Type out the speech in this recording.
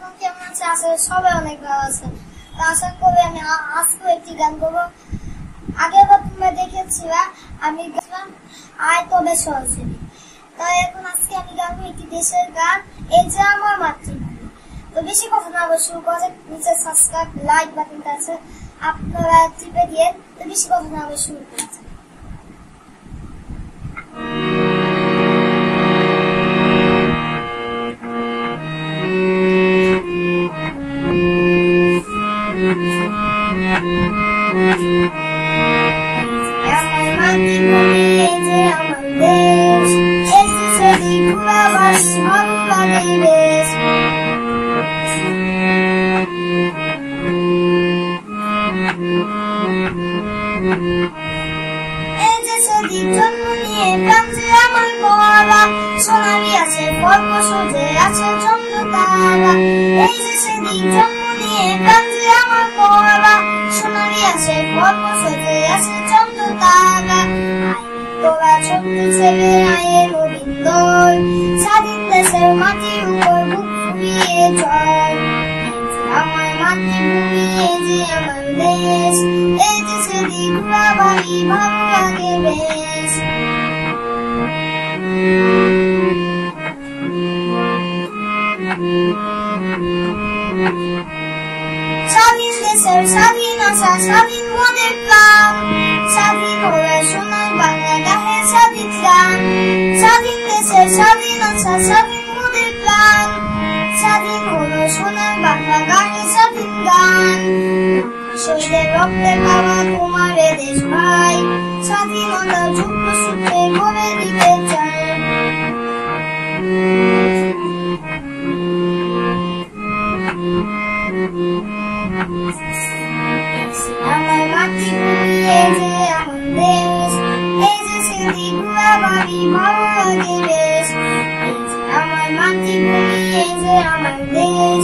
এখন কেমন আছে? আসলে সবাই অনেক ভালো আছে। তো আশা করি আমি আজকে একটি গান করবো। আগেরবার তোমরা দেখেছিলা আমি গেলাম আয় তবে সরাসরি। তাই এখন আজকে আমি গাবো একটি দেশের গান, এই যে আমার মাতৃভূমি। তো বেশি কথা না বলে শুরু করা যাক। নিচে সাবস্ক্রাইব লাইক বাটনটা আছে, আপনারা টিপে দিয়ে। তো বেশি কথা না বলে শুরু করা যাক। আমার মাতৃভূমি, এই যে আমার দেশ, এই যে সেটি ঘুরাবাসী ভালো লাগে বেশ। এই যে সেটি জন্ম নিয়ে প্রান্তে আমার গলা, সোনালি আছে পর্ব সোজে আছে চন্দ্র তারা। এই যে সেটি জন্ম নিয়ে প্রান্তে আমার গলা, সোনালি আছে পর্ব সোজে আছে চন্দ্র তারা। তোরা ছোট্ট ছেলে আয়ে রবীন্দ্র, স্বাধীন দেশের মাটির উপর বুক ফুলিয়ে জয়। আমার মাতৃভূমি, এই যে আমার দেশ, এই যে সেটি ঘুরাবাড়ি ভালো লাগে বেশ। স্বাধীন দেশের স্বাধীন আশা, স্বাধীন মনের প্রাণ, স্বাধীন হলে সোনার বাংলা গাহে স্বাধীন গান। স্বাধীন দেশের স্বাধীন আশা, স্বাধীন মনের প্রাণ, স্বাধীন হলো সোনার বাংলা গাহে স্বাধীন গান। শহীদের রক্তে পাওয়া তোমার দেশ ভাই, স্বাধীনতার যুদ্ধ সূত্রে গড়ে দিতে চাই। আমার মাতৃভূমি, এই যে আমার দেশ, এই যে সেটি ঘুরাবাড়ি ভালো লাগে বেশ। আমার মাতৃভূমি, এই যে আমার দেশ।